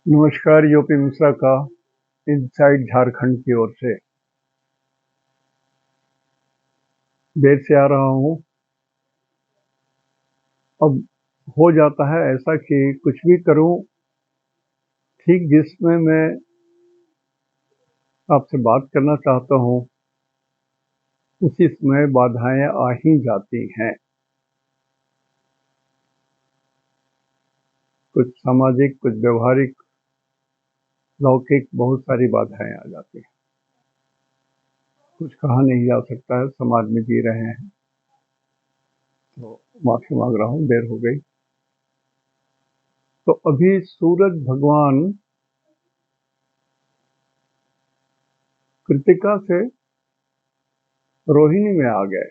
नमस्कार, यूपी मिश्रा का इनसाइड झारखंड की ओर से। देर से आ रहा हूँ। अब हो जाता है ऐसा कि कुछ भी करूँ, ठीक जिसमें मैं आपसे बात करना चाहता हूँ उसी समय बाधाएं आ ही जाती हैं। कुछ सामाजिक, कुछ व्यवहारिक, लौकिक, बहुत सारी बाधाएं आ जाती हैं। कुछ कहा नहीं जा सकता है, समाज में जी रहे हैं, तो माफी मांग रहा हूँ, देर हो गई। तो अभी सूरज भगवान कृतिका से रोहिणी में आ गए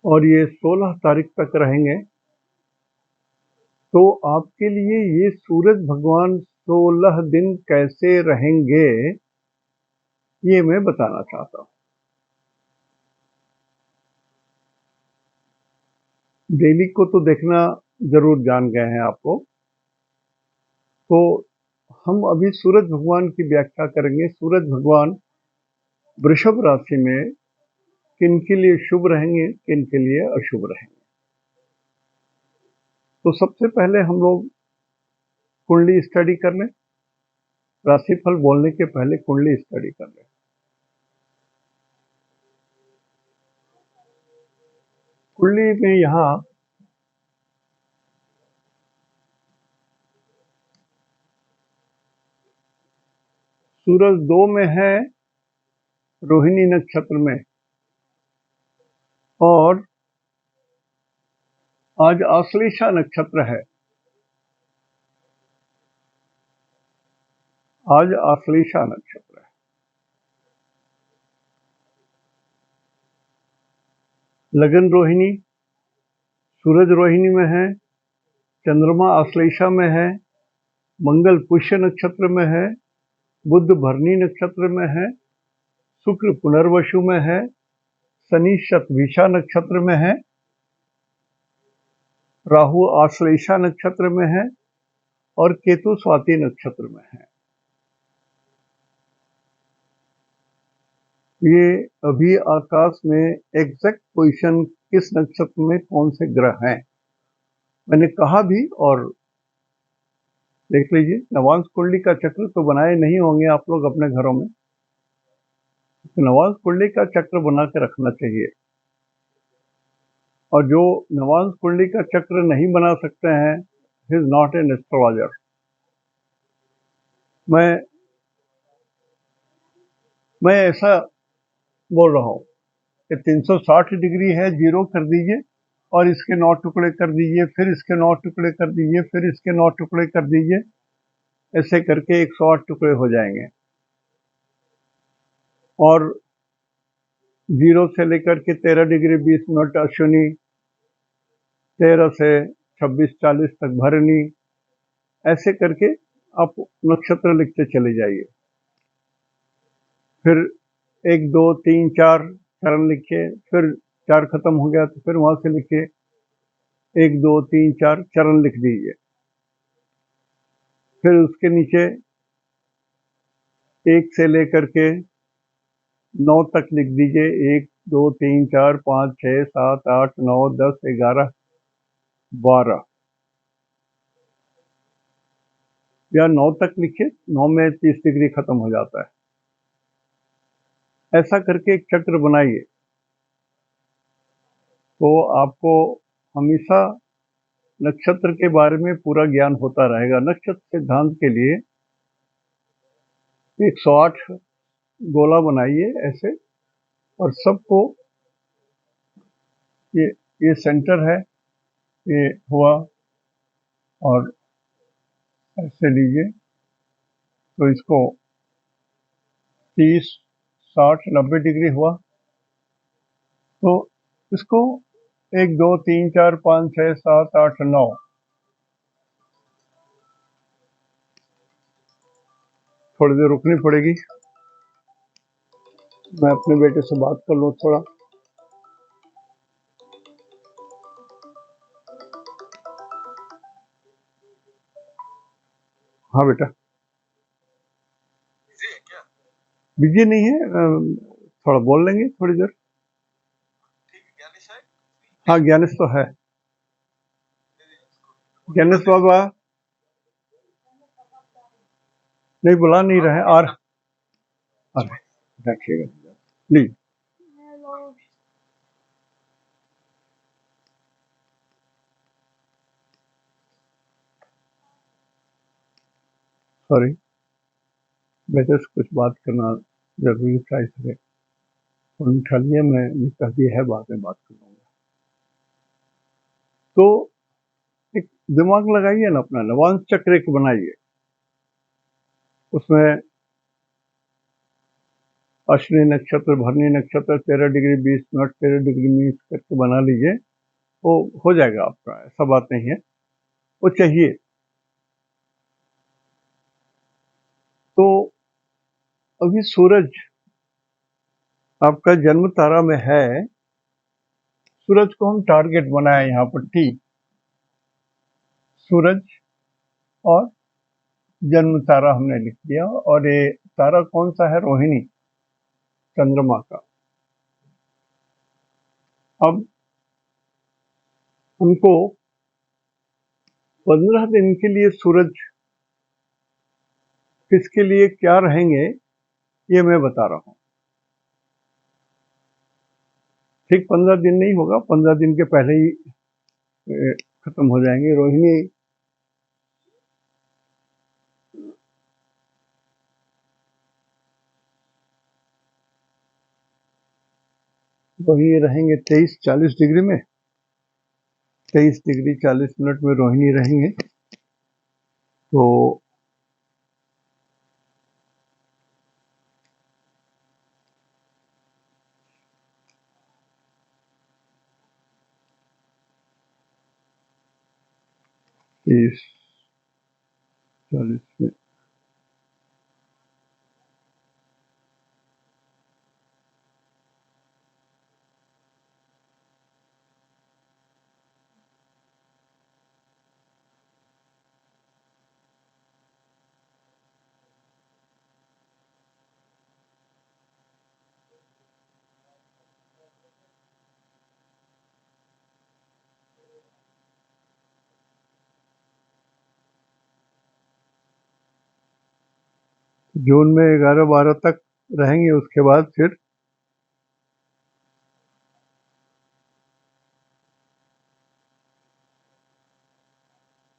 और ये 16 तारीख तक रहेंगे। तो आपके लिए ये सूरज भगवान 16 दिन कैसे रहेंगे, ये मैं बताना चाहता हूँ। डेली को तो देखना जरूर जान गए हैं आपको। तो हम अभी सूरज भगवान की व्याख्या करेंगे। सूरज भगवान वृषभ राशि में किन के लिए शुभ रहेंगे, किन के लिए अशुभ रहेंगे। तो सबसे पहले हम लोग कुंडली स्टडी कर लें। राशिफल बोलने के पहले कुंडली स्टडी कर लें। कुंडली में यहाँ सूरज 2 में है रोहिणी नक्षत्र में, और आज आश्लेषा नक्षत्र है। आज आश्लेषा नक्षत्र है। लगन रोहिणी, सूरज रोहिणी में है, चंद्रमा आश्लेषा में है, मंगल पुष्य नक्षत्र में है, बुध भरणी नक्षत्र में है, शुक्र पुनर्वसु में है, शनि शतभिषा नक्षत्र में है, राहु आश्लेषा नक्षत्र में है और केतु स्वाति नक्षत्र में है। ये अभी आकाश में एग्जैक्ट पोजीशन किस नक्षत्र में कौन से ग्रह हैं मैंने कहा भी, और देख लीजिए। नवांश कुंडली का चक्र तो बनाए नहीं होंगे आप लोग अपने घरों में, तो नवांश कुंडली का चक्र बना के रखना चाहिए। और जो नवांश कुंडली का चक्र नहीं बना सकते हैं, he is not an astrologer. मैं ऐसा बोल रहा हूँ कि 360 डिग्री है, जीरो कर दीजिए और इसके 9 टुकड़े कर दीजिए, फिर इसके 9 टुकड़े कर दीजिए, फिर इसके 9 टुकड़े कर दीजिए। ऐसे करके 108 टुकड़े हो जाएंगे। और 0 से लेकर के 13 डिग्री 20 मिनट अश्विनी, 13 से 26:40 तक भरणी, ऐसे करके आप नक्षत्र लिखते चले जाइए। फिर 1 2 3 4 चरण लिखिए, फिर 4 खत्म हो गया तो फिर वहां से लिखिए 1 2 3 4 चरण लिख दीजिए। फिर उसके नीचे 1 से लेकर के 9 तक लिख दीजिए। 1 2 3 4 5 6 7 8 9 10 11 12, या 9 तक लिखिए। 9 में 30 डिग्री खत्म हो जाता है। ऐसा करके एक चक्र बनाइए, तो आपको हमेशा नक्षत्र के बारे में पूरा ज्ञान होता रहेगा। नक्षत्र सिद्धांत के लिए 108 गोला बनाइए ऐसे, और सबको ये सेंटर है, ये हुआ, और ऐसे लीजिए। तो इसको 30 60 90 डिग्री हुआ। तो इसको 1 2 3 4 5 6 7 8 9, थोड़ी देर रुकनी पड़ेगी। मैं अपने बेटे से बात कर लूँ थोड़ा। हाँ बेटा, बिजी नहीं है, थोड़ा बोल लेंगे थोड़ी देर। हाँ ज्ञानेश तो है, ज्ञानेश बाबा नहीं बुला नहीं रहे और रखिएगा प्लीज। सॉरी, बेटे से कुछ बात करना जरूरी था इसलिए फोन उठा लिया। मैं ये कह दिया है बाद में बात कर लूंगा। तो एक दिमाग लगाइए ना अपना, नवांश चक्र एक बनाइए, उसमें अश्विनी नक्षत्र, भरणी नक्षत्र 13 डिग्री 20 मिनट 13 डिग्री मिनट करके बना लीजिए, वो हो जाएगा आपका, ऐसा बात नहीं है, वो चाहिए। तो अभी सूरज आपका जन्म तारा में है, सूरज को हम टारगेट बनाए यहाँ पर टी, सूरज और जन्म तारा हमने लिख दिया। और ये तारा कौन सा है? रोहिणी, चंद्रमा का। अब उनको 15 दिन के लिए सूरज किसके लिए क्या रहेंगे ये मैं बता रहा हूं। ठीक 15 दिन नहीं होगा, 15 दिन के पहले ही खत्म हो जाएंगे। रोहिणी रोहिणी रहेंगे 23-40 डिग्री में, 23 डिग्री 40 मिनट में रोहिणी रहेंगे। तो इस 40 में जून में 11-12 तक रहेंगे, उसके बाद फिर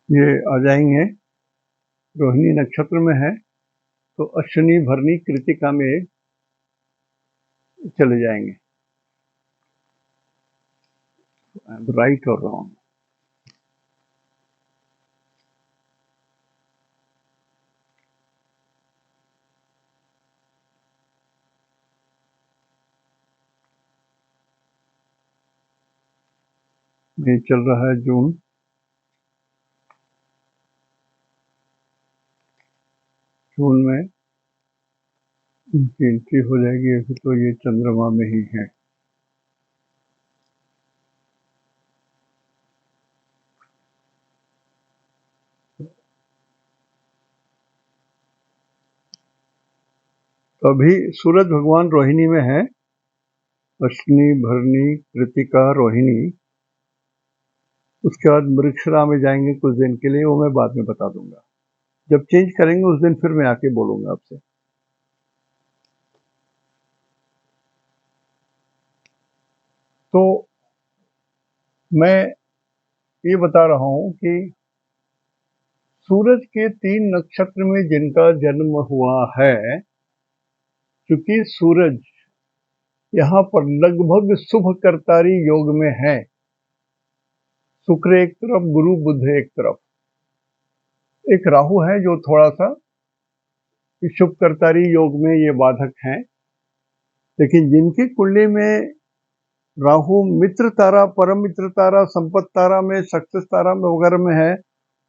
ये आ जाएंगे, रोहिणी नक्षत्र में है तो अश्विनी भरणी कृतिका में चले जाएंगे। राइट और रॉन्ग? ये चल रहा है जून, जून में इनकी एंट्री हो जाएगी। अभी तो ये चंद्रमा में ही है। तो अभी सूरज भगवान रोहिणी में है, अश्विनी भरणी कृतिका रोहिणी। उसके बाद मृगशिरा में जाएंगे कुछ दिन के लिए, वो मैं बाद में बता दूंगा। जब चेंज करेंगे उस दिन फिर मैं आके बोलूंगा आपसे। तो मैं ये बता रहा हूं कि सूरज के 3 नक्षत्र में जिनका जन्म हुआ है, क्योंकि सूरज यहाँ पर लगभग शुभ करतारी योग में है, शुक्र एक तरफ, गुरु बुध एक तरफ, एक राहु है जो थोड़ा सा शुभ करतारी योग में ये बाधक हैं। लेकिन जिनकी कुंडली में राहु मित्र तारा, परम मित्र तारा, संपत्ति तारा में, सक्सेस तारा में वगैरह में है,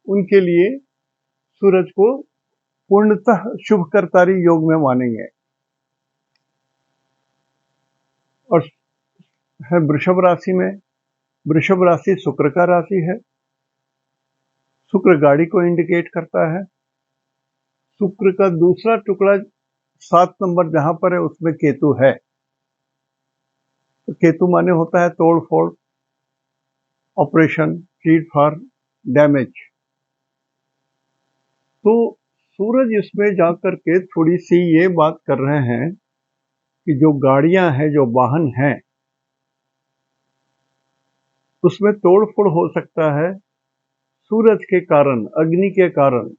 उनके लिए सूरज को पूर्णतः शुभ करतारी योग में मानेंगे। और है वृषभ राशि में, वृषभ राशि शुक्र का राशि है, शुक्र गाड़ी को इंडिकेट करता है। शुक्र का दूसरा टुकड़ा 7 नंबर जहां पर है उसमें केतु है। तो केतु माने होता है तोड़ फोड़, ऑपरेशन, चीट फॉर डैमेज। तो सूरज इसमें जाकर के थोड़ी सी ये बात कर रहे हैं कि जो गाड़ियां हैं, जो वाहन हैं, उसमें तोड़ फोड़ हो सकता है सूरज के कारण, अग्नि के कारण।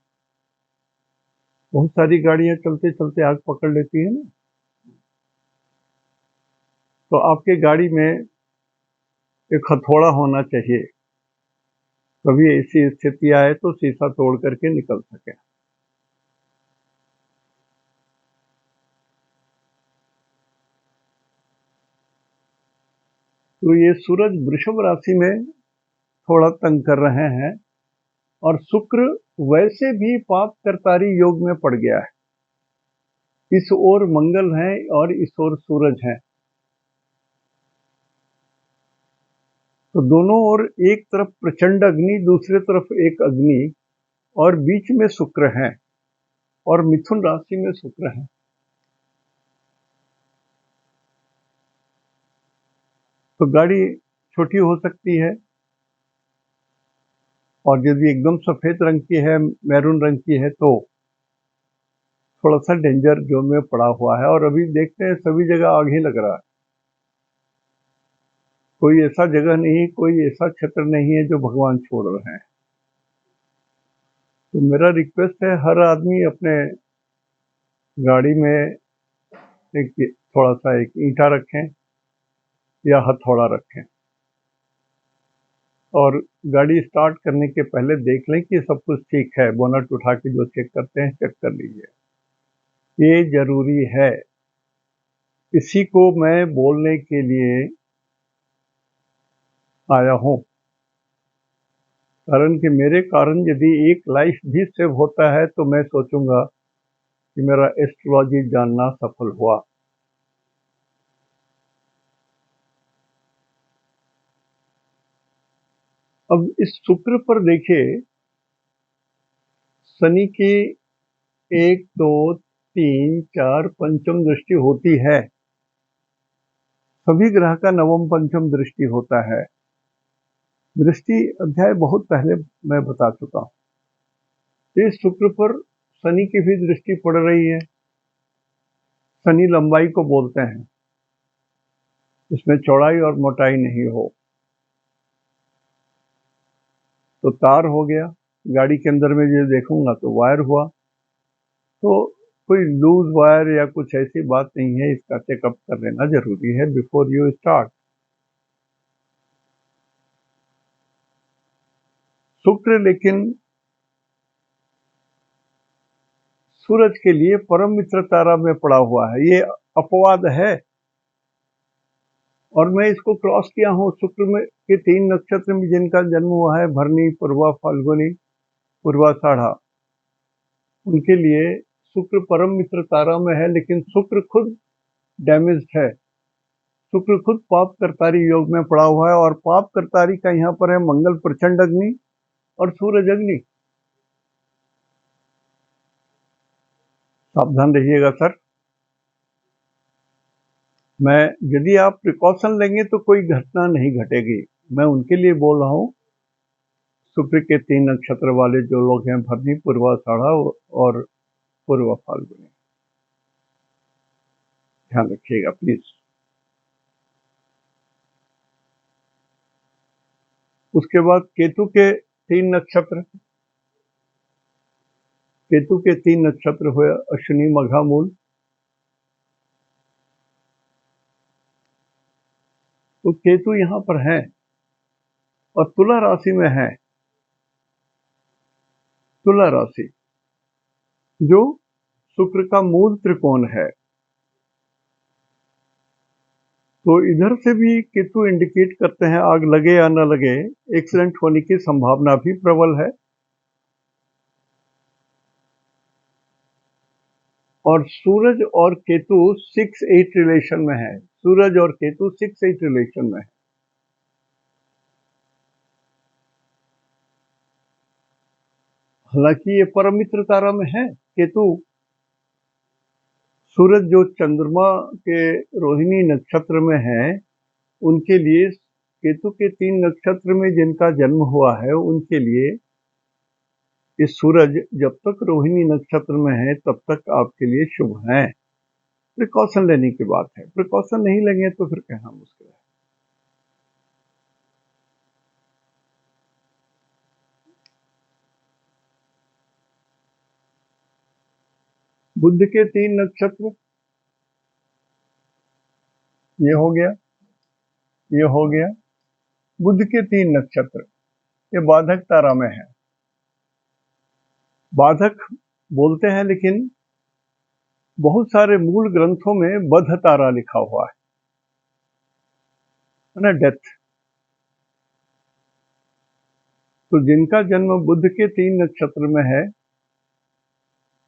बहुत सारी गाड़ियां चलते चलते आग पकड़ लेती है ना। तो आपके गाड़ी में एक हथौड़ा होना चाहिए, कभी ऐसी स्थिति आए तो शीशा तोड़ करके निकल सके। तो ये सूरज वृषभ राशि में थोड़ा तंग कर रहे हैं, और शुक्र वैसे भी पाप करतारी योग में पड़ गया है। इस ओर मंगल है और इस ओर सूरज है, तो दोनों ओर एक तरफ प्रचंड अग्नि, दूसरे तरफ एक अग्नि, और बीच में शुक्र है, और मिथुन राशि में शुक्र है। तो गाड़ी छोटी हो सकती है, और यदि एकदम सफेद रंग की है, मैरून रंग की है, तो थोड़ा सा डेंजर जोन में पड़ा हुआ है। और अभी देखते हैं सभी जगह आग ही लग रहा है। कोई ऐसा जगह नहीं, कोई ऐसा क्षेत्र नहीं है जो भगवान छोड़ रहे हैं। तो मेरा रिक्वेस्ट है, हर आदमी अपने गाड़ी में थोड़ा सा एक ईंटा रखें या हथौड़ा रखें, और गाड़ी स्टार्ट करने के पहले देख लें कि सब कुछ ठीक है। बोनट उठा के जो चेक करते हैं, चेक कर लीजिए, ये जरूरी है। इसी को मैं बोलने के लिए आया हूं, कारण कि मेरे कारण यदि एक लाइफ भी सेव होता है तो मैं सोचूंगा कि मेरा एस्ट्रोलॉजी जानना सफल हुआ। अब इस शुक्र पर देखिए, शनि की 1, 2, 3, 4 पंचम दृष्टि होती है। सभी ग्रह का नवम पंचम दृष्टि होता है। दृष्टि अध्याय बहुत पहले मैं बता चुका हूं। इस शुक्र पर शनि की भी दृष्टि पड़ रही है। शनि लंबाई को बोलते हैं, इसमें चौड़ाई और मोटाई नहीं हो। तो तार हो गया, गाड़ी के अंदर में जो देखूंगा तो वायर हुआ। तो कोई लूज वायर या कुछ ऐसी बात नहीं है, इसका चेकअप कर लेना जरूरी है बिफोर यू स्टार्ट। शुक्र लेकिन सूरज के लिए परम मित्र तारा में पड़ा हुआ है, ये अपवाद है। और मैं इसको क्रॉस किया हूं शुक्र में के 3 नक्षत्र में जिनका जन्म हुआ है, भरणी, पूर्वा, फाल्गुनी, पूर्वाषाढ़ा, उनके लिए शुक्र परम मित्र तारा में है। लेकिन शुक्र खुद डैमेज्ड है, शुक्र खुद पाप करतारी योग में पड़ा हुआ है, और पाप करतारी का यहाँ पर है मंगल प्रचंड अग्नि और सूरज अग्नि। सावधान रहिएगा सर। मैं यदि आप प्रिकॉशन लेंगे तो कोई घटना नहीं घटेगी, मैं उनके लिए बोल रहा हूँ। शुक्र के 3 नक्षत्र वाले जो लोग हैं, भरणी, पूर्वाषाढ़ा और पूर्व फाल्गुनी, ध्यान रखिएगा प्लीज। उसके बाद केतु के 3 नक्षत्र, केतु के 3 नक्षत्र हुए अश्विनी, मघा, मूल। तो केतु यहां पर है और तुला राशि में है। तुला राशि जो शुक्र का मूल त्रिकोण है, तो इधर से भी केतु इंडिकेट करते हैं आग लगे या न लगे, एक्सीडेंट होने की संभावना भी प्रबल है। और सूरज और केतु 6-8 रिलेशन में है, सूरज और केतु 6-8 रिलेशन में है। हालांकि ये परम मित्र तारा में है, केतु, सूरज जो चंद्रमा के रोहिणी नक्षत्र में है, उनके लिए केतु के 3 नक्षत्र में जिनका जन्म हुआ है उनके लिए ये सूरज जब तक रोहिणी नक्षत्र में है तब तक आपके लिए शुभ है। प्रिकॉशन लेने की बात है, प्रिकॉशन नहीं लेंगे तो फिर कहना मुश्किल है। बुध के 3 नक्षत्र, ये हो गया, ये हो गया। बुध के 3 नक्षत्र ये बाधक तारा में है। बाधक बोलते हैं लेकिन बहुत सारे मूल ग्रंथों में बध तारा लिखा हुआ है ना, डेथ। तो जिनका जन्म बुध के 3 नक्षत्र में है,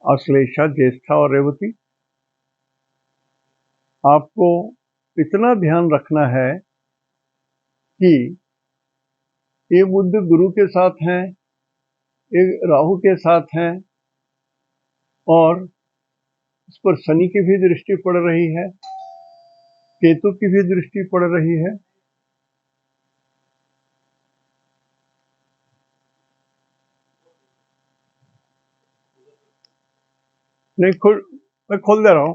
आश्लेषा, ज्येष्ठा और रेवती, आपको इतना ध्यान रखना है कि ये बुध गुरु के साथ हैं, एक राहु के साथ हैं, और इस पर शनि की भी दृष्टि पड़ रही है, केतु की भी दृष्टि पड़ रही है। नहीं, मैं खोल दे रहा हूं।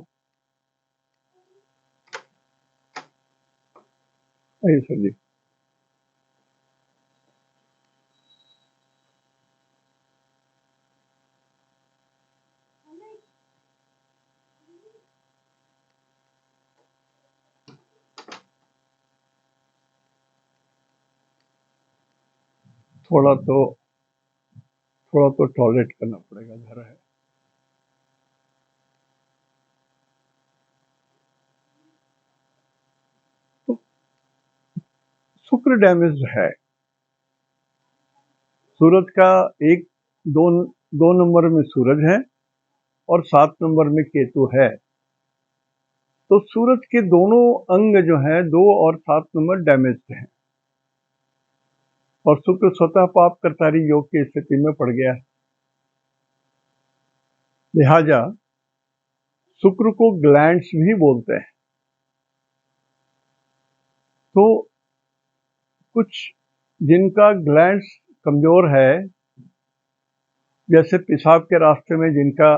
सर जी, थोड़ा तो टॉयलेट करना पड़ेगा, घर है। तो शुक्र डैमेज है। सूरज का दो नंबर में सूरज है और 7 नंबर में केतु है। तो सूरज के दोनों अंग जो है 2 और 7 नंबर डैमेज हैं, और शुक्र स्वतः पाप कर्तारी योग की स्थिति में पड़ गया है। लिहाजा शुक्र को ग्लैंड्स भी बोलते हैं। तो कुछ जिनका ग्लैंड्स कमजोर है, जैसे पेशाब के रास्ते में जिनका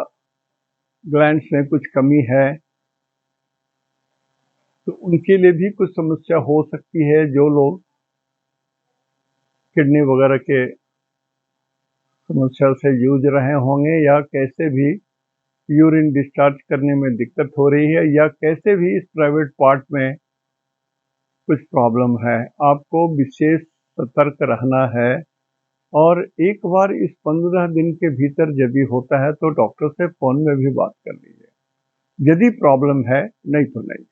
ग्लैंड्स में कुछ कमी है, तो उनके लिए भी कुछ समस्या हो सकती है। जो लोग किडनी वगैरह के समस्या से जूझ रहे होंगे, या कैसे भी यूरिन डिस्चार्ज करने में दिक्कत हो रही है, या कैसे भी इस प्राइवेट पार्ट में कुछ प्रॉब्लम है, आपको विशेष सतर्क रहना है। और एक बार इस 15 दिन के भीतर जब भी होता है तो डॉक्टर से फोन में भी बात कर लीजिए, यदि प्रॉब्लम है, नहीं तो नहीं।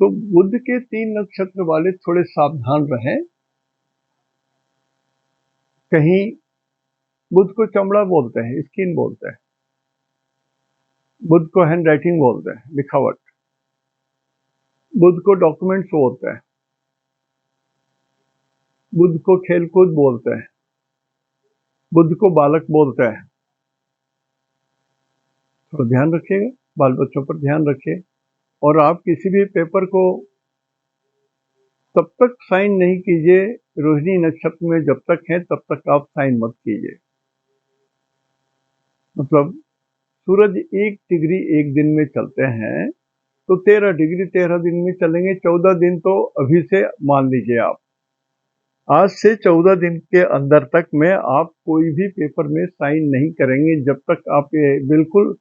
तो बुध के 3 नक्षत्र वाले थोड़े सावधान रहें। कहीं बुध को चमड़ा बोलते हैं, स्किन बोलते हैं, बुध को हैंड राइटिंग बोलते हैं, लिखावट, बुध को डॉक्यूमेंट्स बोलते हैं, बुध को खेलकूद बोलते हैं, बुध को बालक बोलते हैं। तो ध्यान रखिएगा, बाल बच्चों पर ध्यान रखिए। और आप किसी भी पेपर को तब तक साइन नहीं कीजिए, रोहिणी नक्षत्र में जब तक है तब तक आप साइन मत कीजिए। मतलब सूरज 1 डिग्री 1 दिन में चलते हैं, तो 13 डिग्री 13 दिन में चलेंगे। 14 दिन तो अभी से मान लीजिए आप, आज से 14 दिन के अंदर तक में आप कोई भी पेपर में साइन नहीं करेंगे, जब तक आप ये बिल्कुल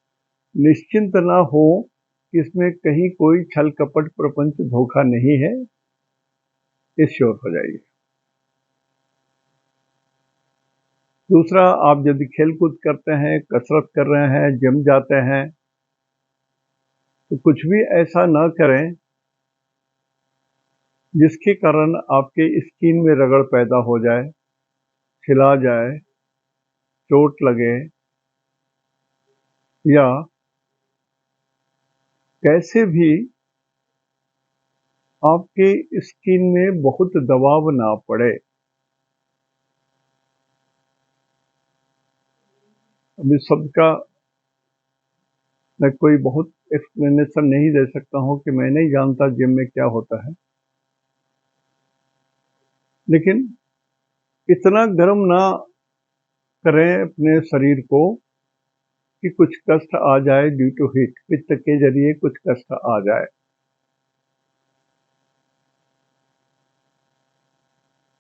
निश्चिंत ना हो कि इसमें कहीं कोई छल कपट प्रपंच धोखा नहीं है, इस श्योर हो जाइए। दूसरा, आप यदि खेलकूद करते हैं, कसरत कर रहे हैं, जिम जाते हैं, तो कुछ भी ऐसा ना करें जिसके कारण आपके स्किन में रगड़ पैदा हो जाए, छिला जाए, चोट लगे, या कैसे भी आपके स्किन में बहुत दबाव ना पड़े। अभी शब्द का मैं कोई बहुत एक्सप्लेनेशन नहीं दे सकता हूँ कि मैं नहीं जानता जिम में क्या होता है, लेकिन इतना गर्म ना करें अपने शरीर को कि कुछ कष्ट आ जाए ड्यू टू हीट, पित्त के जरिए कुछ कष्ट आ जाए।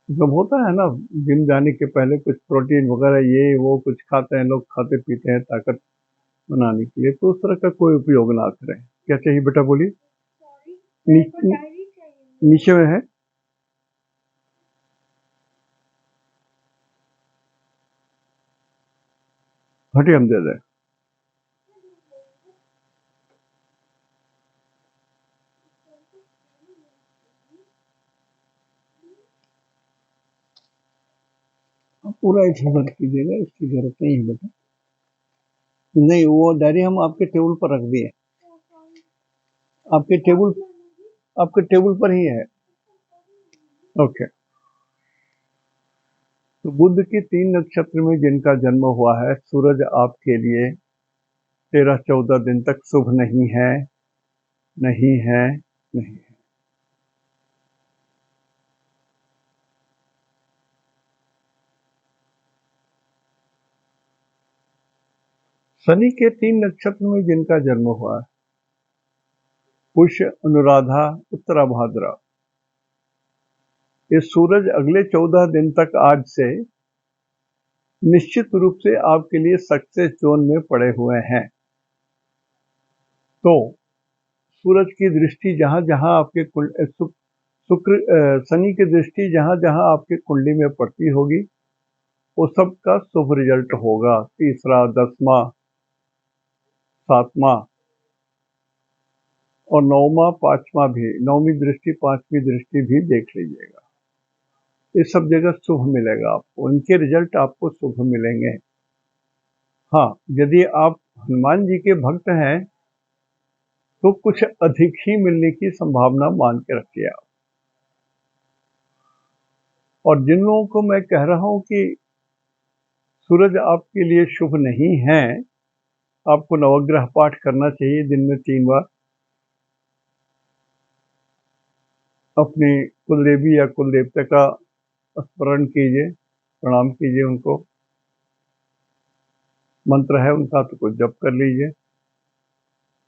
जब होता है ना, जिम जाने के पहले कुछ प्रोटीन वगैरह ये वो कुछ खाते हैं लोग, खाते पीते हैं ताकत बनाने के लिए, तो उस तरह का कोई उपयोग ना करें। क्या चाहिए बेटा, बोलिए। नीचे में है। हटिए, हम दे दें। आप पूरा इधर कीजिएगा, इसकी जरूरत नहीं है बेटा। नहीं, वो डायरी हम आपके टेबल पर रख दिए। आपके टेबल आपके टेबल पर ही है। ओके। तो बुध की 3 नक्षत्र में जिनका जन्म हुआ है, सूरज आपके लिए 13-14 दिन तक शुभ नहीं है, नहीं है, नहीं है। शनि के 3 नक्षत्र में जिनका जन्म हुआ है, पुष्य, अनुराधा, उत्तरा भाद्रा, ये सूरज अगले 14 दिन तक आज से निश्चित रूप से आपके लिए सक्सेस जोन में पड़े हुए हैं। तो सूरज की दृष्टि जहां जहां आपके शुक्र शनि की दृष्टि जहां जहां आपके कुंडली में पड़ती होगी, वो सब का शुभ रिजल्ट होगा। तीसरा, 10वां, 7वां और 9वां, 5वां भी, 9वीं दृष्टि, 5वीं दृष्टि भी देख लीजिएगा। ये सब जगह शुभ मिलेगा आपको, इनके रिजल्ट आपको शुभ मिलेंगे। हाँ, यदि आप हनुमान जी के भक्त हैं तो कुछ अधिक ही मिलने की संभावना मान के रखिए आप। और जिन लोगों को मैं कह रहा हूं कि सूरज आपके लिए शुभ नहीं है, आपको नवग्रह पाठ करना चाहिए दिन में 3 बार। अपने कुलदेवी या कुलदेवता का स्मरण कीजिए, प्रणाम कीजिए उनको। मंत्र है उनका तो कुछ जप कर लीजिए।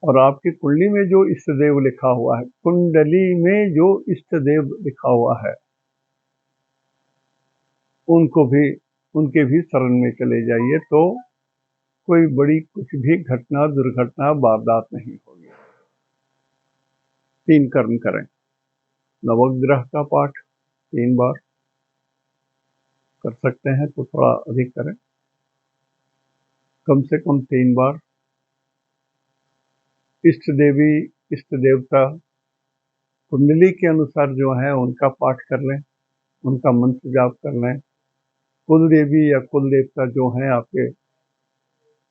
और आपकी कुंडली में जो इष्ट देव लिखा हुआ है, कुंडली में जो इष्ट देव लिखा हुआ है, उनको भी, उनके भी शरण में चले जाइए, तो कोई बड़ी कुछ भी घटना, दुर्घटना, वारदात नहीं होगी। 3 कर्म करें। नवग्रह का पाठ 3 बार कर सकते हैं तो थोड़ा अधिक करें, कम से कम 3 बार। इष्ट देवी, इष्ट देवता, कुंडली के अनुसार जो है उनका पाठ कर लें, उनका मंत्र जाप कर लें। कुल देवी या कुल देवता जो हैं आपके,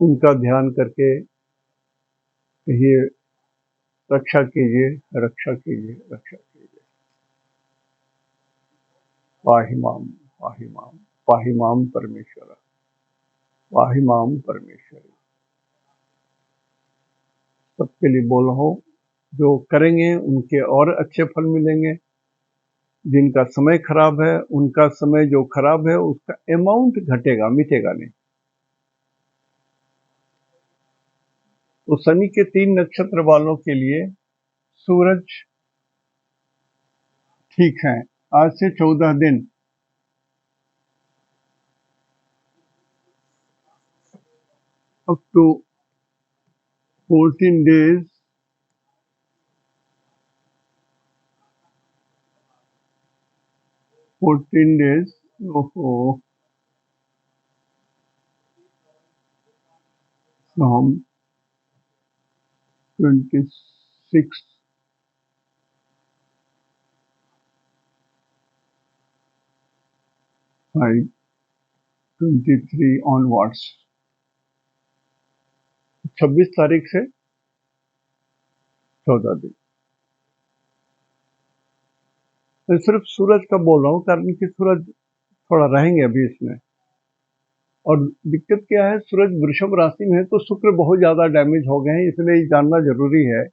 उनका ध्यान करके कहिए, रक्षा कीजिए, रक्षा कीजिए, रक्षा कीजिए। पाहि माम, पाहि माम, पाहि माम परमेश्वर, पाहि माम परमेश्वर। सबके लिए बोल रहा हूँ, जो करेंगे उनके और अच्छे फल मिलेंगे। जिनका समय खराब है, उनका समय जो खराब है उसका अमाउंट घटेगा, मिटेगा नहीं। तो शनि के 3 नक्षत्र वालों के लिए सूरज ठीक है। आज से 14 दिन अप टू 14 डेज 14 डेज ओहो, फ्रॉम 26 5 23 ऑनवर्ड्स, 26 तारीख से 14 दिन। मैं सिर्फ सूरज का बोल रहा हूँ, कारण कि सूरज थोड़ा रहेंगे अभी इसमें। और दिक्कत क्या है, सूरज वृषभ राशि में है तो शुक्र बहुत ज्यादा डैमेज हो गए हैं, इसलिए ये जानना जरूरी है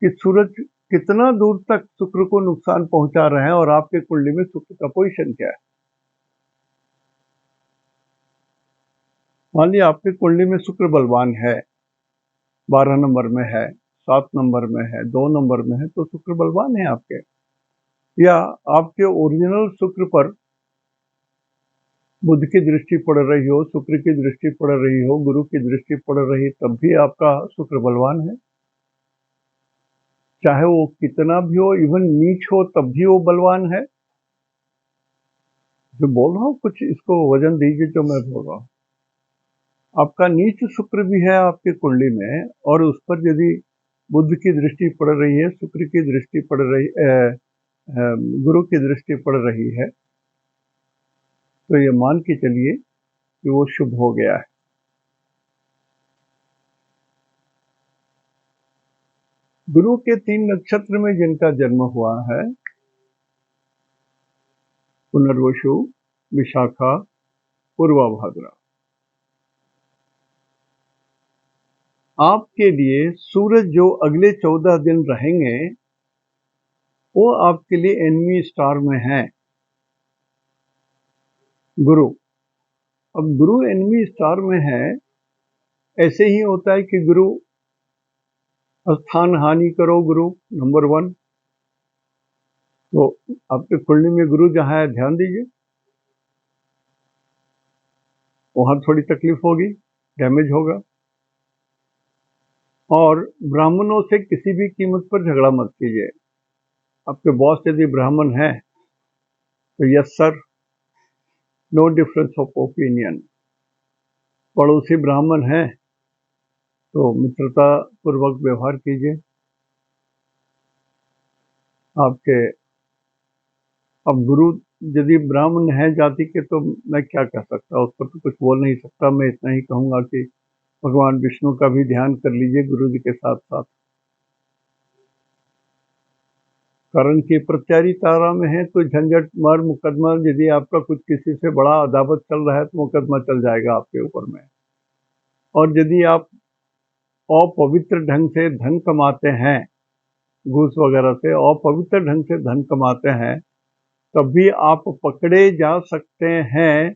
कि सूरज कितना दूर तक शुक्र को नुकसान पहुंचा रहे हैं और आपके कुंडली में शुक्र का पोजीशन क्या है। मान लिया आपके कुंडली में शुक्र बलवान है, 12 नंबर में है, 7 नंबर में है, 2 नंबर में है, तो शुक्र बलवान है आपके। या आपके ओरिजिनल शुक्र पर बुध की दृष्टि पड़ रही हो, शुक्र की दृष्टि पड़ रही हो, गुरु की दृष्टि पड़ रही, तब भी आपका शुक्र बलवान है। चाहे वो कितना भी हो, इवन नीच हो, तब भी वो बलवान है। जो बोल रहा हूँ कुछ इसको वजन दीजिए जो मैं बोल रहा हूँ। आपका नीच शुक्र भी है आपकी कुंडली में, और उस पर यदि बुध की दृष्टि पड़ रही है, शुक्र की दृष्टि पड़ रही, गुरु की दृष्टि पड़ रही है, तो ये मान के चलिए कि वो शुभ हो गया है। गुरु के 3 नक्षत्र में जिनका जन्म हुआ है, पुनर्वसु, विशाखा, पूर्वाभाद्रा, आपके लिए सूरज जो अगले 14 दिन रहेंगे वो आपके लिए एनिमी स्टार में है, गुरु। अब गुरु एनिमी स्टार में है, ऐसे ही होता है कि गुरु स्थान हानि करो, गुरु नंबर 1। तो आपके कुंडली में गुरु जहां है, ध्यान दीजिए, वहां थोड़ी तकलीफ होगी, डैमेज होगा। और ब्राह्मणों से किसी भी कीमत पर झगड़ा मत कीजिए। आपके बॉस यदि ब्राह्मण है तो yes sir, no difference of opinion. पड़ोसी ब्राह्मण है तो मित्रता पूर्वक व्यवहार कीजिए। आपके अब गुरु यदि ब्राह्मण है जाति के, तो मैं क्या कह सकता, उस पर तो कुछ बोल नहीं सकता। मैं इतना ही कहूंगा कि भगवान विष्णु का भी ध्यान कर लीजिए गुरु जी के साथ साथ। कारण कि प्रत्यारी तारा में है तो झंझट, मार, मुकदमा, यदि आपका कुछ किसी से बड़ा अदावत चल रहा है तो मुकदमा चल जाएगा आपके ऊपर में। और यदि आप अपवित्र ढंग से धन कमाते हैं, घूस वगैरह से अपवित्र ढंग से धन कमाते हैं, तब भी आप पकड़े जा सकते हैं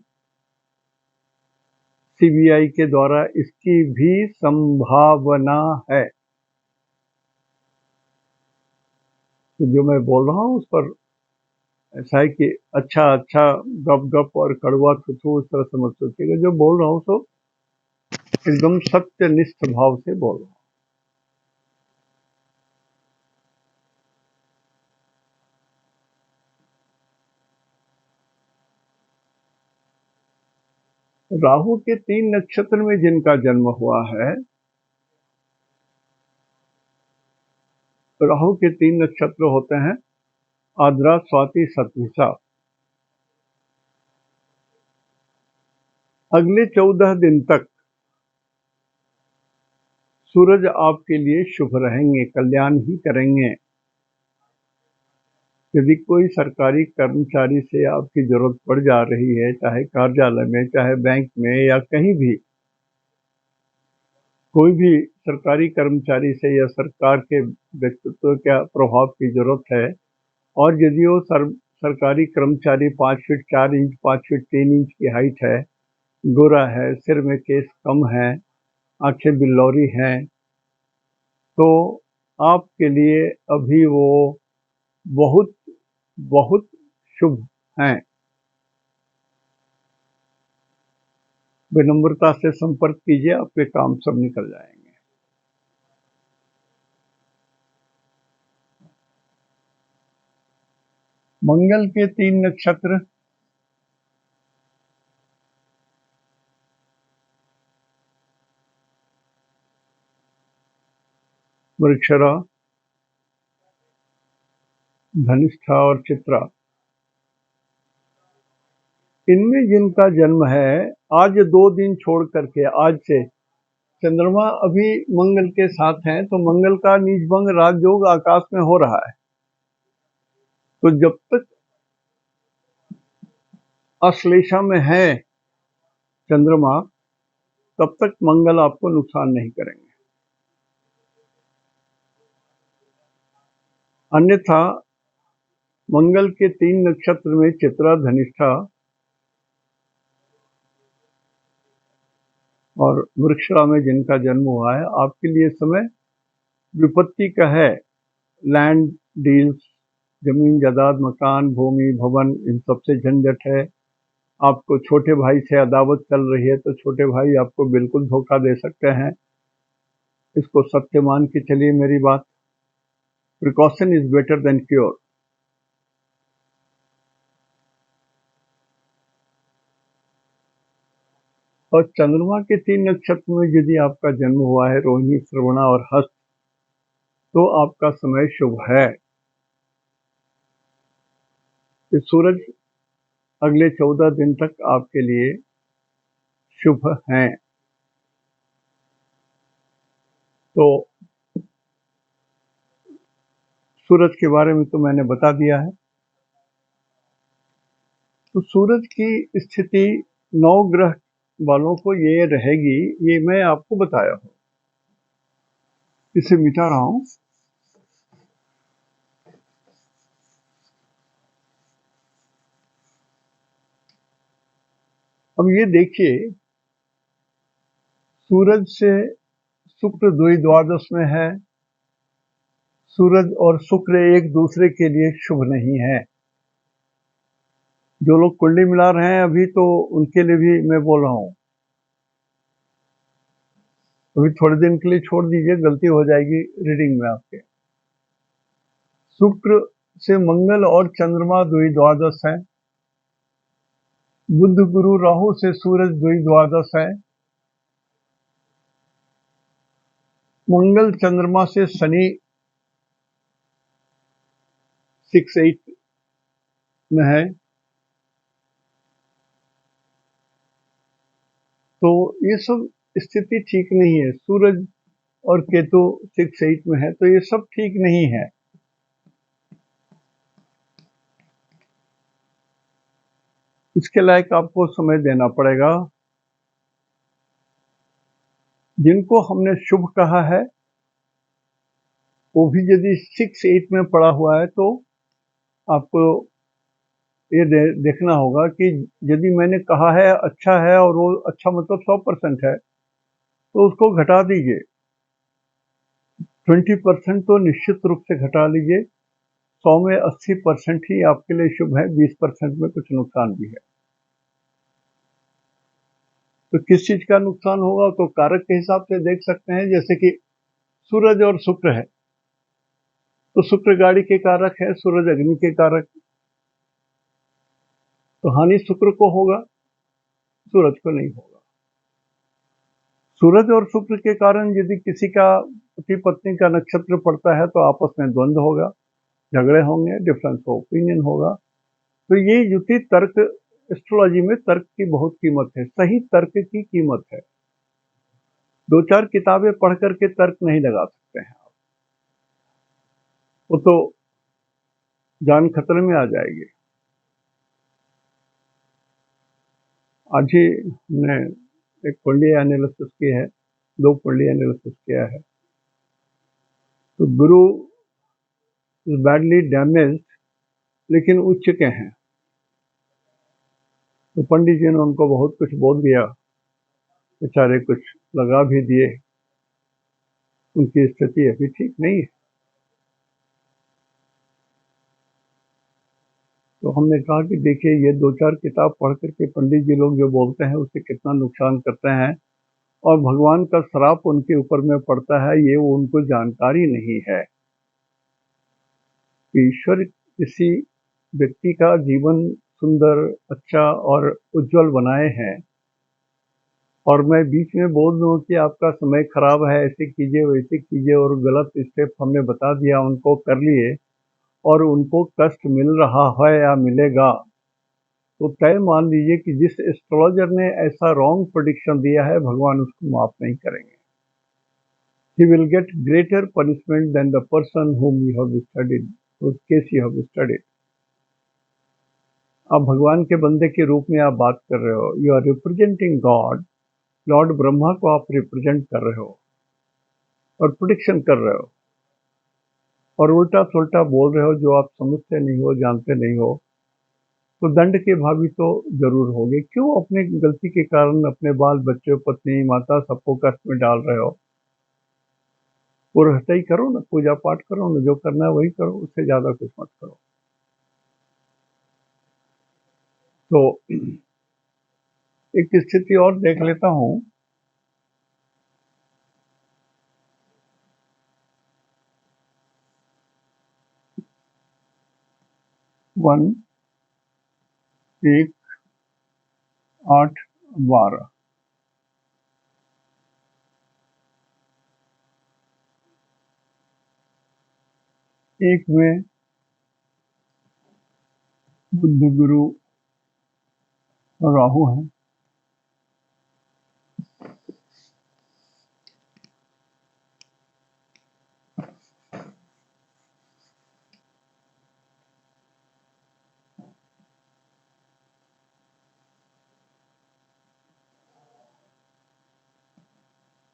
सीबीआई के द्वारा, इसकी भी संभावना है। तो जो मैं बोल रहा हूँ उस पर ऐसा है कि अच्छा अच्छा गप गप और कड़वा थुथु उस तरह से मत सोचिएगा। जो बोल रहा हूँ तो एकदम सत्यनिष्ठ भाव से बोल रहा हूँ। राहु के 3 नक्षत्र में जिनका जन्म हुआ है, राहु के 3 नक्षत्र होते हैं आद्रा, स्वाति, शतभिषा। अगले 14 दिन तक सूरज आपके लिए शुभ रहेंगे, कल्याण ही करेंगे। यदि कोई सरकारी कर्मचारी से आपकी जरूरत पड़ जा रही है, चाहे कार्यालय में, चाहे बैंक में, या कहीं भी कोई भी सरकारी कर्मचारी से या सरकार के व्यक्तित्व का प्रभाव की जरूरत है, और यदि वो सरकारी कर्मचारी 5 फीट 4 इंच, 5 फीट 3 इंच की हाइट है, गोरा है, सिर में केस कम है, आंखें बिल्लौरी हैं, तो आपके लिए अभी वो बहुत बहुत शुभ हैं। विनम्रता से संपर्क कीजिए, आपके काम सब निकल जाएंगे। मंगल के 3 नक्षत्र, वृक्षरा, धनिष्ठा और चित्रा। इनमें जिनका जन्म है, आज 2 दिन छोड़ करके आज से चंद्रमा अभी मंगल के साथ हैं, तो मंगल का नीचभंग राजयोग आकाश में हो रहा है। तो जब तक अश्लेषा में है चंद्रमा, तब तक मंगल आपको नुकसान नहीं करेंगे। अन्यथा मंगल के 3 नक्षत्र में चित्रा, धनिष्ठा और वृक्षरा में जिनका जन्म हुआ है, आपके लिए समय विपत्ति का है। लैंड डील्स, जमीन जायदाद, मकान, भूमि, भवन, इन सबसे झंझट है। आपको छोटे भाई से अदावत चल रही है तो छोटे भाई आपको बिल्कुल धोखा दे सकते हैं, इसको सत्य मान के चलिए मेरी बात। Precaution is better than cure. और चंद्रमा के 3 नक्षत्र में यदि आपका जन्म हुआ है, रोहिणी, श्रवणा और हस्त, तो आपका समय शुभ है। सूरज अगले 14 दिन तक आपके लिए शुभ हैं। तो सूरज के बारे में तो मैंने बता दिया है। तो सूरज की स्थिति 9 ग्रह वालों को ये रहेगी, ये मैं आपको बताया हूं। इसे मिटा रहा हूं। अब ये देखिए, सूरज से शुक्र द्वादश में है। सूरज और शुक्र एक दूसरे के लिए शुभ नहीं है। जो लोग कुंडली मिला रहे हैं अभी, तो उनके लिए भी मैं बोल रहा हूं, अभी थोड़े दिन के लिए छोड़ दीजिए, गलती हो जाएगी रीडिंग में आपके। शुक्र से मंगल और चंद्रमा द्वादश है। बुध, गुरु, राहु से सूरज द्वादश है। मंगल चंद्रमा से शनि 6-8 में है। तो ये सब स्थिति ठीक नहीं है। सूरज और केतु 6-8 में है, तो ये सब ठीक नहीं है। इसके लायक आपको समय देना पड़ेगा। जिनको हमने शुभ कहा है, वो भी यदि 6-8 में पड़ा हुआ है, तो आपको ये देखना होगा कि यदि मैंने कहा है अच्छा है और वो अच्छा मतलब 100% है, तो उसको घटा दीजिए। 20% तो निश्चित रूप से घटा लीजिए। 100 में 80% ही आपके लिए शुभ है, 20% में कुछ नुकसान भी है। तो किस चीज का नुकसान होगा, तो कारक के हिसाब से देख सकते हैं। जैसे कि सूरज और शुक्र है, तो शुक्र गाड़ी के कारक है, सूरज अग्नि के कारक, तो हानि शुक्र को होगा, सूरज को नहीं होगा। सूरज और शुक्र के कारण यदि किसी का पति पत्नी का नक्षत्र पड़ता है, तो आपस में द्वंद्व होगा, झगड़े होंगे, डिफरेंस ऑफ ओपिनियन होगा। तो ये युति तर्क, एस्ट्रोलॉजी में तर्क की बहुत कीमत है, सही तर्क की कीमत है। 2-4 किताबें पढ़ करके तर्क नहीं लगा सकते हैं आप, वो तो जान खतरे में आ जाएगी। आज ही हमने एक कुंडली एनालिसिस की है, 2 कुंडली एनालिसिस किया है। तो गुरु इज बैडली डैमेज्ड, लेकिन उच्च के हैं। तो पंडित जी ने उनको बहुत कुछ बोल दिया, बेचारे कुछ लगा भी दिए, उनकी स्थिति अभी ठीक नहीं है। तो हमने कहा कि देखिए, ये 2-4 किताब पढ़ करके पंडित जी लोग जो बोलते हैं उससे कितना नुकसान करते हैं, और भगवान का श्राप उनके ऊपर में पड़ता है, ये उनको जानकारी नहीं है। ईश्वर किसी व्यक्ति का जीवन सुंदर, अच्छा और उज्जवल बनाए हैं, और मैं बीच में बोल दूं कि आपका समय खराब है, ऐसे कीजिए वैसे कीजिए, और गलत स्टेप हमने बता दिया, उनको कर लिए, और उनको कष्ट मिल रहा है या मिलेगा, तो तय मान लीजिए कि जिस एस्ट्रोलॉजर ने ऐसा रॉन्ग प्रेडिक्शन दिया है, भगवान उसको माफ नहीं करेंगे। He will get greater punishment than the person whom you have studied, whose case you have studied. आप भगवान के बंदे के रूप में आप बात कर रहे हो, you are representing God, Lord Brahma को आप रिप्रेजेंट कर रहे हो और प्रोडिक्शन कर रहे हो और उल्टा सुल्टा बोल रहे हो जो आप समझते नहीं हो, जानते नहीं हो, तो दंड के भावी तो जरूर होगे। क्यों अपने गलती के कारण अपने बाल बच्चे, पत्नी, माता सबको कष्ट में डाल रहे हो? वो रहता ही करो ना, पूजा पाठ करो ना, जो करना है वही करो, उससे ज्यादा कुछ मत करो। तो एक स्थिति और देख लेता हूं। वन, एक, 8, 12। एक में बुद्ध गुरु राहु है,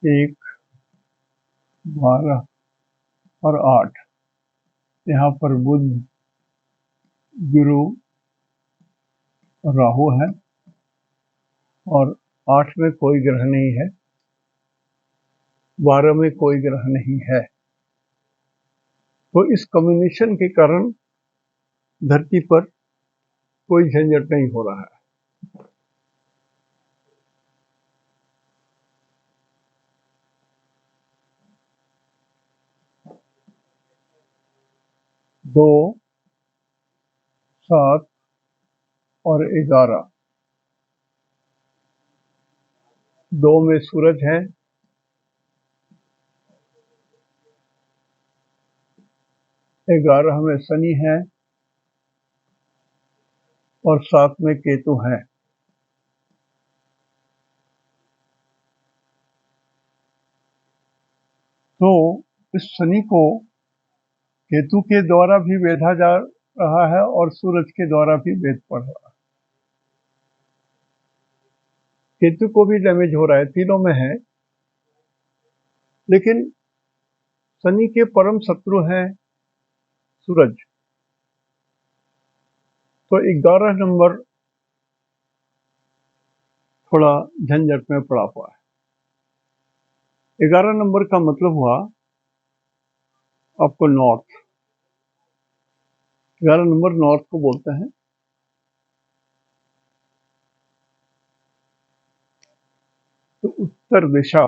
एक, 12 और 8। यहाँ पर बुध गुरु राहु है और 8 में कोई ग्रह नहीं है, 12 में कोई ग्रह नहीं है। तो इस कॉम्बिनेशन के कारण धरती पर कोई झंझट नहीं हो रहा है। दो, 7 और 11। 2 में सूरज है, 11 में शनि है और 7 में केतु है। तो इस शनि को केतु के द्वारा भी वेधा जा रहा है और सूरज के द्वारा भी वेध पड़ रहा है। केतु को भी डैमेज हो रहा है, तीनों में है। लेकिन शनि के परम शत्रु हैं सूरज। तो 11 नंबर थोड़ा झंझट में पड़ा हुआ है। 11 नंबर का मतलब हुआ आपको नॉर्थ। 11 नंबर नॉर्थ को बोलते हैं। तो उत्तर दिशा,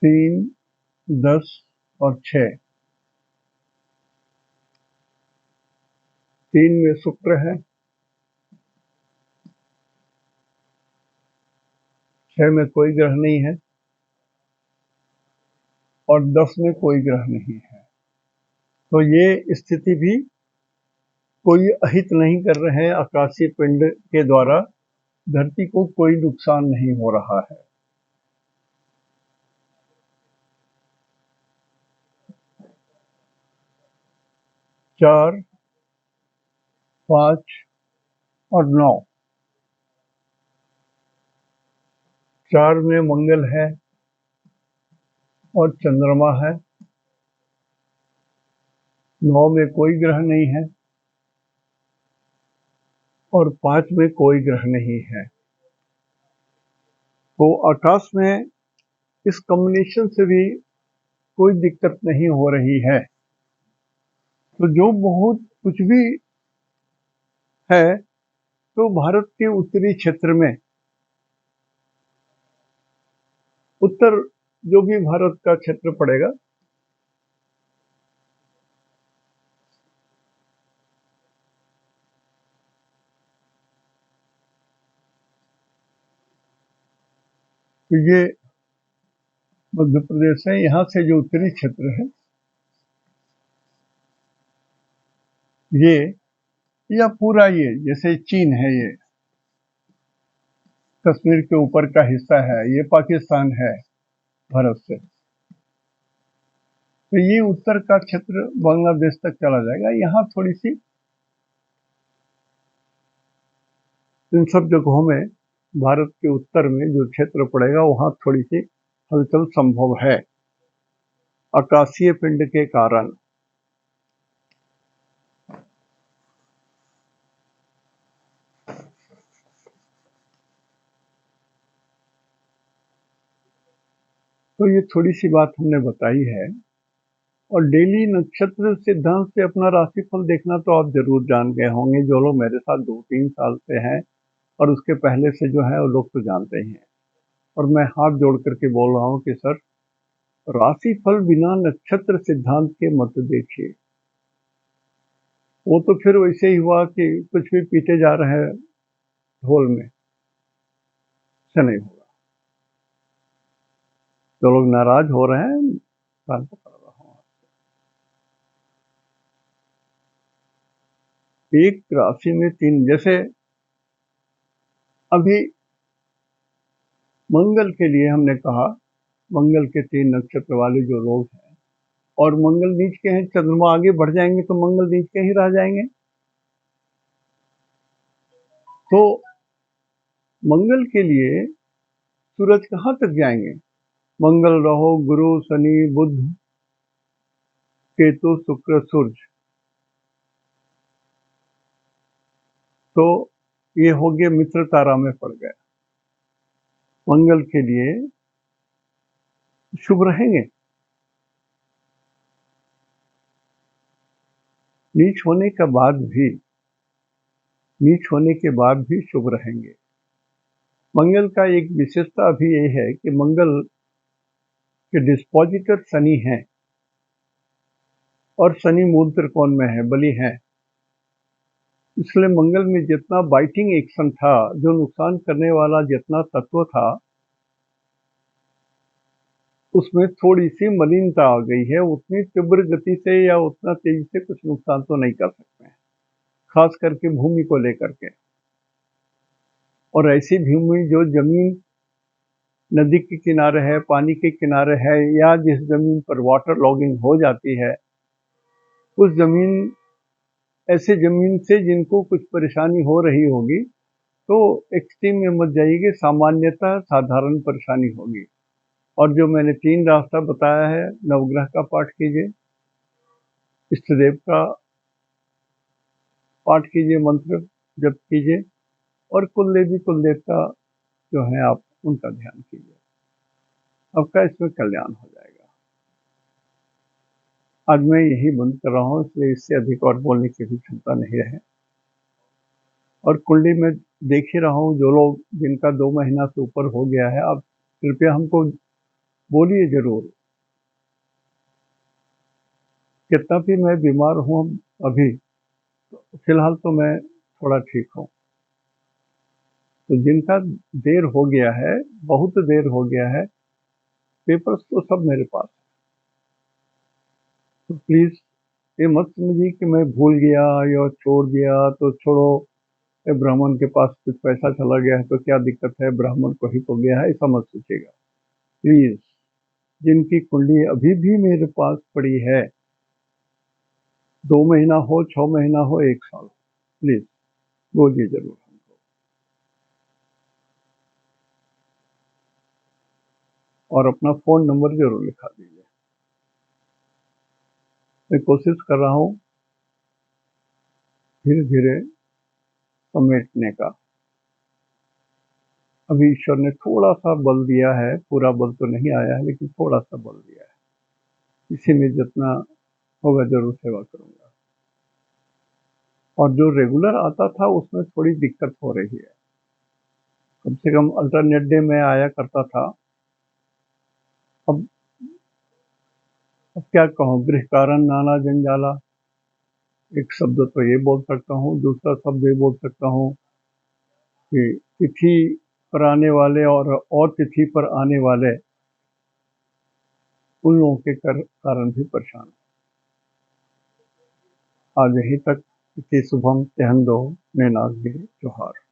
तीन, 10 और 6। 3 में शुक्र है, 6 में कोई ग्रह नहीं है और 10 में कोई ग्रह नहीं है। तो ये स्थिति भी कोई अहित नहीं कर रहे हैं। आकाशीय पिंड के द्वारा धरती को कोई नुकसान नहीं हो रहा है। चार, 5 और 9। 4 में मंगल है और चंद्रमा है, 9 में कोई ग्रह नहीं है और 5 में कोई ग्रह नहीं है। तो आकाश में इस कॉम्बिनेशन से भी कोई दिक्कत नहीं हो रही है। तो जो बहुत कुछ भी है, तो भारत के उत्तरी क्षेत्र में, उत्तर जो भी भारत का क्षेत्र पड़ेगा, तो ये मध्य प्रदेश है। यहाँ से जो उत्तरी क्षेत्र है ये, या पूरा ये जैसे चीन है, ये कश्मीर के ऊपर का हिस्सा है, ये पाकिस्तान है भारत से, तो ये उत्तर का क्षेत्र बांग्लादेश तक चला जाएगा। यहाँ थोड़ी सी इन सब जगहों में भारत के उत्तर में जो क्षेत्र पड़ेगा वहां थोड़ी सी हलचल संभव है आकाशीय पिंड के कारण। तो ये थोड़ी सी बात हमने बताई है। और डेली नक्षत्र सिद्धांत से अपना राशिफल देखना तो आप जरूर जान गए होंगे, जो लोग मेरे साथ 2-3 साल से हैं और उसके पहले से जो है वो लोग तो जानते ही हैं। और मैं हाथ जोड़ करके बोल रहा हूँ कि सर, राशिफल बिना नक्षत्र सिद्धांत के मत देखिए। वो तो फिर वैसे ही हुआ कि कुछ भी पीटे जा रहे हैं ढोल में, से नहीं होगा। जो लोग नाराज हो रहे हैं, कान पकड़ रहा हूँ। एक राशि में 3, जैसे अभी मंगल के लिए हमने कहा, मंगल के 3 नक्षत्र वाले जो लोग हैं, और मंगल नीच के हैं, चंद्रमा आगे बढ़ जाएंगे तो मंगल नीच के ही रह जाएंगे। तो मंगल के लिए सूरज कहाँ तक जाएंगे? मंगल, राहु, गुरु, शनि, बुध, केतु, शुक्र, सूर्य, तो ये हो गए मित्र तारा में पड़ गए। मंगल के लिए शुभ रहेंगे, नीच होने के बाद भी शुभ रहेंगे। मंगल का एक विशेषता भी ये है कि मंगल के डिस्पोजिटर शनि हैं, और शनि मूल त्रिकोण में है, बलि है। इसलिए मंगल में जितना बाइटिंग एक्शन था, जो नुकसान करने वाला जितना तत्व था, उसमें थोड़ी सी मलिनता आ गई है। उतनी तीव्र गति से या उतना तेजी से कुछ नुकसान तो नहीं कर सकते हैं, खास करके भूमि को लेकर के। और ऐसी भूमि जो जमीन नदी के किनारे है, पानी के किनारे है, या जिस जमीन पर वाटर लॉगिंग हो जाती है, उस जमीन, ऐसे जमीन से जिनको कुछ परेशानी हो रही होगी, तो एक्सट्रीम में मत जाइएगा, सामान्यतः साधारण परेशानी होगी। और जो मैंने 3 रास्ता बताया है, नवग्रह का पाठ कीजिए, इष्टदेव का पाठ कीजिए, मंत्र जप कीजिए, और कुल देवी कुल देवता जो है आप उनका ध्यान कीजिए। आपका इसमें कल्याण हो जाएगा। आज मैं यही बंद कर रहा हूँ, इसलिए इससे अधिक और बोलने की भी क्षमता नहीं रहे। और कुंडली में देख ही रहा हूँ, जो लोग जिनका 2 महीना से ऊपर हो गया है, आप कृपया हमको बोलिए जरूर। कितना भी मैं बीमार हूँ अभी, तो फिलहाल तो मैं थोड़ा ठीक हूँ। तो जिनका देर हो गया है, बहुत देर हो गया है, पेपर्स तो सब मेरे पास है। तो प्लीज ये मत समझिए कि मैं भूल गया या छोड़ दिया तो छोड़ो, ब्राह्मण के पास कुछ पैसा चला गया है तो क्या दिक्कत है, ब्राह्मण को ही तो गया है, ऐसा मत सोचिएगा प्लीज। जिनकी कुंडली अभी भी मेरे पास पड़ी है, 2 महीना हो, 6 महीना हो, 1 साल, प्लीज बोलिए जरूर हमको। और अपना फोन नंबर जरूर लिखा दीजिए। मैं कोशिश कर रहा हूँ धीरे धीरे समेटने का। अभी ईश्वर ने थोड़ा सा बल दिया है, पूरा बल तो नहीं आया है, लेकिन थोड़ा सा बल दिया है। इसी में जितना होगा जरूर सेवा करूंगा। और जो रेगुलर आता था उसमें थोड़ी दिक्कत हो रही है, कम से कम अल्टरनेट डे में आया करता था। अब क्या कहूँ, गृह कारण नाना जंजाला, एक शब्द तो ये बोल सकता हूँ, दूसरा शब्द ये बोल सकता हूँ कि तिथि पर आने वाले और तिथि पर आने वाले उन लोगों के कारण भी परेशान। आज यहीं तक। इति शुभम तेहंदो नेनाग जोहार।